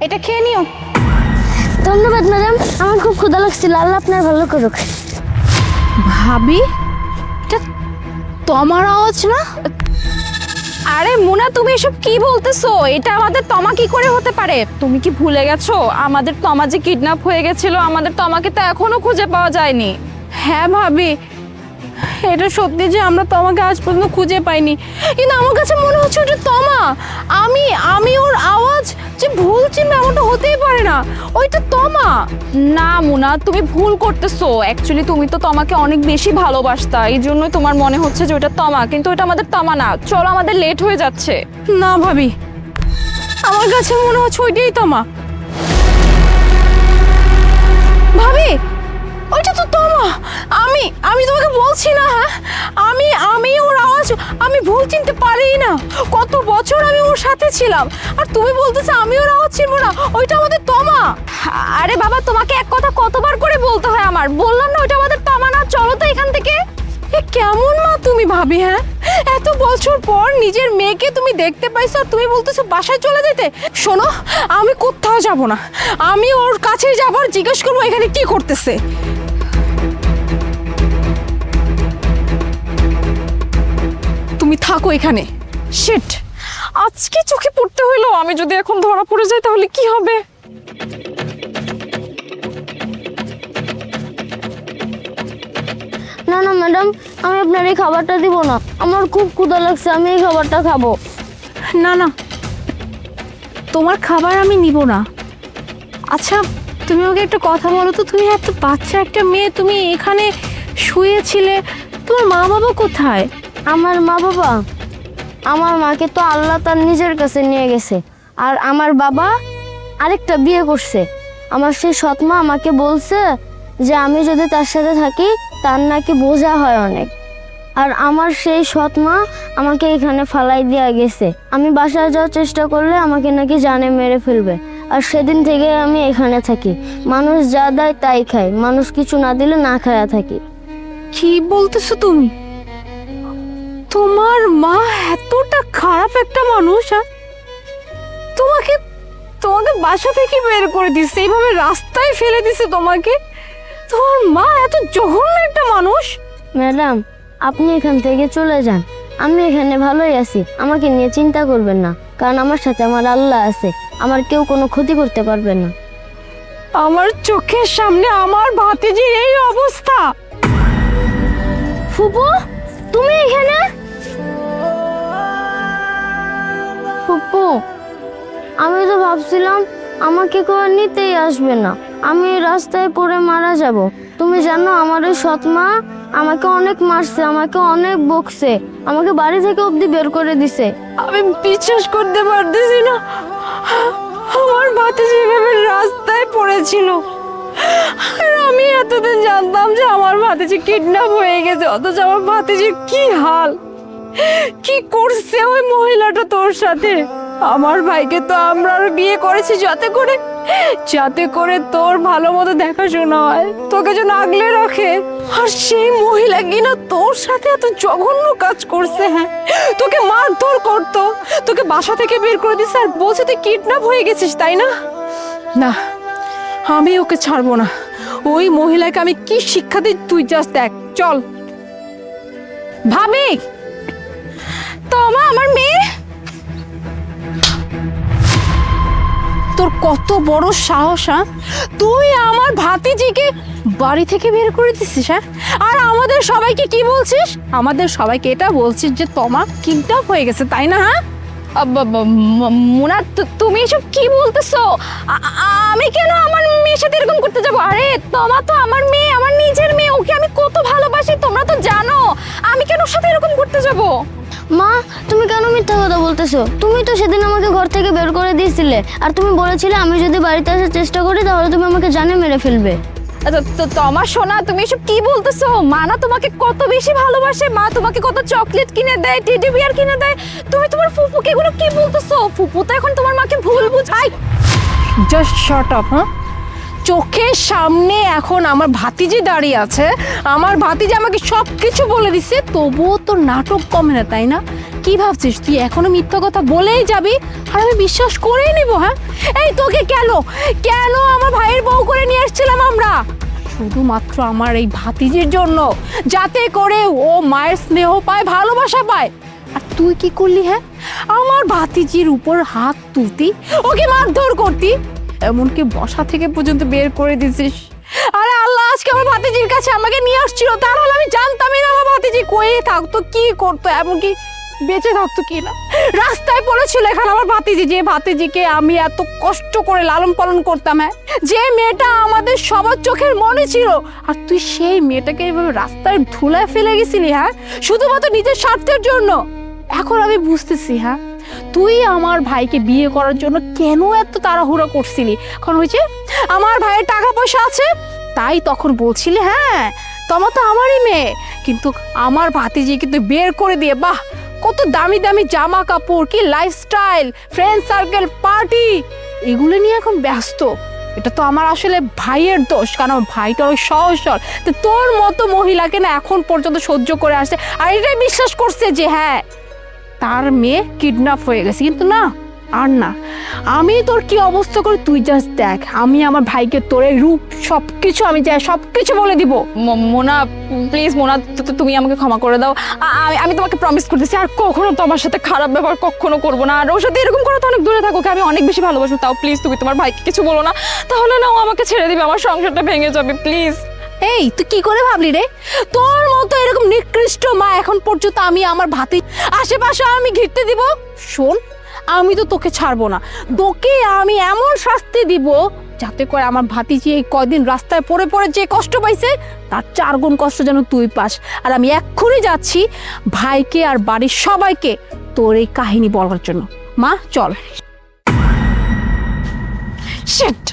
এটা খেয়ে নিও। ধন্যবাদ ম্যাডাম, আমার খুব ক্ষুধা লাগছিল, আল্লাহ আপনার ভালো করুক। ভাবি, এটা তোমার আওয়াজ না? আরে মুনা, তুমি এসব কি বলতেছো? এটা আমাদের তমা কি করে হতে পারে? তুমি কি ভুলে গেছো আমাদের তমা যে কিডন্যাপ হয়ে গেছিল? আমাদের তমাকে তো এখনো খুঁজে পাওয়া যায়নি। হ্যাঁ ভাবি, এটা সত্যি যে আমরা তমাকে আজ পর্যন্ত খুঁজে পাইনি, কিন্তু আমার কাছে মনে হচ্ছে ওটা তমা। আমি ওর আওয়াজ যে ভুল চিনবে এমনটা হতেই পারে না, ওইটা তমা। না মুনা, তুমি ভুল করতেছো। অ্যাকচুয়ালি তুমি তো তমাকে অনেক বেশি ভালোবাসতা, এই জন্যই তোমার মনে হচ্ছে যে ওটা তমা, কিন্তু ওটা আমাদের তমা না। চলো, আমাদের লেট হয়ে যাচ্ছে। না ভাবি, আমার কাছে মনে হচ্ছে ওইটাই তমা। ভাবি, ওইটা তো তমা। আমি তোমাকে বলছি না, হ্যাঁ আমি ওর আওয়াজ আমি ভুল চিনতে পারি না। কত বছর আমি ওর সাথে ছিলাম, আর তুমি বলতেছো আমি ওর আওয়াজ চিনবো না? ওইটা আমাদের তমা। আরে বাবা, তোমাকে এক কথা কতবার করে বলতে হয় আমার? বললাম না ওইটা আমাদের তমা না। চলো তো এখান থেকে। এ কেমন মা তুমি ভাবি? হ্যাঁ, এত বছর পর নিজের মেয়েকে তুমি দেখতে পাইছো আর তুমি বলতেছো বাসায় চলে যেতে? শোনো, আমি কোথাও যাব না। আমি ওর কাছে যাবার জিজ্ঞেস করবো এখানে কি করতেছে। তুমি থাকো এখানে। শিট, আজকে চোখে পড়তে হইলো। আমি যদি এখন ধরা পড়ে যাই তাহলে কি হবে? না না ম্যাডাম, আমি আপনার এই খাবারটা দিব না, আমার খুব ক্ষুধা লাগছে, আমি এই খাবারটা খাবো। না না, তোমার খাবার আমি নিব না। আচ্ছা, তুমি আমাকে একটা কথা বলো তো, তুমি এত বাচ্চা একটা মেয়ে, তুমি এখানে শুয়েছিলে, তোমার মা বাবা কোথায়? আমার মা বাবা, আমার মাকে তো আল্লাহ তার নিজের কাছে নিয়ে গেছে, আর আমার বাবা আরেকটা বিয়ে করছে। আমার সেই সৎমা আমাকে বলছে যে আমি যদি তার সাথে থাকি তার নাকি বোঝা হয় অনেক, আর আমার সেই সৎমা আমাকে এখানে ফালাই দিয়ে গেছে। আমি বাসায় যাওয়ার চেষ্টা করলে আমাকে নাকি জানে মেরে ফেলবে, আর সেদিন থেকে আমি এখানে থাকি। মানুষ যা দেয় তাই খাই, মানুষ কিছু না দিলে না খায়া থাকি। কি বলতেছো তুমি? তোমার মা এতটা খারাপ একটা মানুষ? তোমাকে তোমাকে বাসা থেকে বের করে দিচ্ছে, এইভাবে রাস্তায় ফেলে দিছে তোমাকে? তোমার মা এত জঘন্য একটা মানুষ? ম্যাডাম, আপনি এখান থেকে চলে যান, আমি এখানে ভালোই আছি, আমাকে নিয়ে চিন্তা করবেন না, কারণ আমার সাথে আমার আল্লাহ আছে, আমার কেউ কোনো ক্ষতি করতে পারবে না। আমার চোখের সামনে আমার ভাতিজির এই অবস্থা। ফুপু, তুমি এখানে? ফুপু, আমি তো ভাবছিলাম আমাকে কেউ আর নিতেই আসবে না, আমি রাস্তায় পড়ে মারা যাব। তুমি জানো আমার ওই সৎমা আমাকে অনেক মারছে, আমাকে অনেক বকছে, আমাকে বাড়ি থেকে অবধি বের করে দিছে। আমি বিশ্বাস করতে পারতেছি না, আমার ভাতিজি এভাবে রাস্তায় পড়েছিল। আর আমি এতদিন জানতাম যে আমার ভাতিজি কিডন্যাপ হয়ে গেছে, অথচ আমার ভাতিজির কি হাল, কি করছে ওই মহিলাটা তোর সাথে। আমার ভাইকে তো আমরা আরো বিয়ে করেছি যাতে করে তোর ভালো মতো দেখাশোনা হয়, তোকে যেন আগলে রাখে। আর সেই মহিলা কিনা তোর সাথে এত জঘন্য কাজ করছে। হ্যাঁ, তোকে মারধর করতো, তোকে বাসা থেকে বের করে দিচ্ছে, আর বলছে তুই কিডন্যাপ হয়ে গেছিস, তাই না? না, আমি ওকে ছাড়বো না। ওই মহিলাকে আমি কি শিক্ষা দিই তুই জাস্ট দেখ। চল ভাবি, তোমা আমার মেয়ে, তোর কত বড় সাহস! তুই আমার ভাতিজিকে বাড়ি থেকে বের করে দিছিস, হ্যাঁ? আর আমাদের সবাইকে কি বলছিস? আমাদের সবাইকে এটা বলছিস যে তোমা কিডন্যাপ হয়ে গেছে, তাই না? হ্যাঁ মুনা, তুমি এসব কি বলতেছো? আমি কেন আমার মেয়ের সাথে এরকম করতে যাবো? আরে তোমা তো আমার মেয়ে, আমার নিজের মেয়ে, ওকে আমি কত ভালোবাসি তোমরা তো জানো। আমি কেন ওর সাথে এরকম করতে যাবো? মা, তুমি কেন মিথ্যা কথা বলতেছো? তুমি তো সেদিন আমাকে ঘর থেকে বের করে দিয়েছিলে, আর তুমি বলেছিলে আমি যদি বাড়িতে আসার চেষ্টা করি তাহলে তুমি আমাকে জানে মেরে ফেলবে। তোমার সোনা, তুমি এসব কি বলতেছো? মা না তোমাকে কত বেশি ভালোবাসে, মা তোমাকে কত চকলেট কিনে দেয়, টেডি বিয়ার কিনে দেয়, তুমি তোমার ফুপুকে এগুলো কি বলতেছো? ফুপু তো এখন তোমার মাকে ভুল বুঝায়। Just shut up. হ্যাঁ, চোখের সামনে এখন আমার ভাতিজি দাঁড়িয়ে আছে, আমার ভাতিজি আমাকে সব কিছু বলে দিচ্ছে, তবুও তো নাটক কমে না, তাই না? কি ভাবছিস তুই এখনো মিথ্যা কথা বলেই যাবি আর আমি বিশ্বাস করেই নিব? হ্যাঁ, এই তোকে কেন কেন আমার ভাইয়ের বউ করে নিয়ে এসেছিলাম আমরা শুধুমাত্র আমার এই ভাতিজির জন্য, যাতে করে ও মায়ের স্নেহ পায়, ভালোবাসা পায়। আর তুই কি করলি? হ্যাঁ, আমার ভাতিজির উপর হাত তুলতি, ওকে মারধর করতি, এমনকি বসা থেকে পর্যন্ত বের করে দিছিস। আরে আল্লাহ, আজকে আমার ভাতিজির কাছে আমাকে নিয়ে আসছিল, তাহলে আমি জানতামই না আমার ভাতিজি কই থাকতো, কি করতো, এমনকি বেঁচে থাকতো কি না। রাস্তায় পড়েছিল এখানে আমার ভাতিজি, যে ভাতিজিকে আমি এত কষ্ট করে লালন পালন করতাম। হ্যাঁ, যে মেয়েটা আমাদের সবার চোখের মনে ছিল, আর তুই সেই মেয়েটাকে এইভাবে রাস্তায় ধুলায় ফেলে গেছিলি। হ্যাঁ, শুধুমাত্র নিজের স্বার্থের জন্য। এখন আমি বুঝতেছি, হ্যাঁ, তুই আমার ভাইকে বিয়ে করার জন্য কেন এত তাড়াহুড়ো করছিলি। কারণ হয়েছে আমার ভাইয়ের টাকা পয়সা আছে, তাই তখন বলছিলি হ্যাঁ তোমার তো আমারই মেয়ে। কিন্তু আমার ভাতিজিকে তুই বের করে দিয়ে, বাহ কত দামি দামি জামা কাপড়, কি লাইফস্টাইল, ফ্রেন্ড সার্কেল, পার্টি, এগুলো নিয়ে এখন ব্যস্ত। এটা তো আমার আসলে ভাইয়ের দোষ, কারণ আমার ভাইটা ওই সহজ সরল, তো তোর মতো মহিলাকে না এখন পর্যন্ত সহ্য করে আসছে, আর এটাই বিশ্বাস করছে যে হ্যাঁ তার মেয়ে কিডন্যাপ হয়ে গেছে। কিন্তু না, আর না, আমি তোর কি অবস্থা করি তুই জাস্ট দেখ। আমি আমার ভাইকে তোর এই রূপ সবকিছু আমি চাই সবকিছু বলে দিব। মোনা প্লিজ, মোনা তুমি আমাকে ক্ষমা করে দাও। আমি তোমাকে প্রমিস করতেছি আর কখনো তোমার সাথে খারাপ ব্যবহার কখনো করবো না, আর ওর সাথে এরকম করে তো অনেক দূরে থাকো, আমি অনেক বেশি ভালোবাসো। তাও প্লিজ তুমি তোমার ভাইকে কিছু বলো না, তাহলে না ও আমাকে ছেড়ে দিবে, আমার সংসারটা ভেঙে যাবে, প্লিজ। এই তুই কি করে ভাবলি রে? তোর মতো এরকম নিকৃষ্ট মা এখন পর্যন্ত আমি আমার ভাতি আশেপাশে আমি ঘিরতে দিব? শোন, আমি তো তোকে ছাড়বো না, তোকে আমি এমন শাস্তি দিব যাতে করে আমার ভাতিজি এই কয়দিন রাস্তায় পড়ে পড়ে যে কষ্ট পাইছে তার 4 গুণ কষ্ট যেন তুই পাস। আর আমি এক্ষুনি যাচ্ছি ভাইকে আর বাড়ির সবাইকে তোর এই কাহিনী বলার জন্য। মা চল। শিট।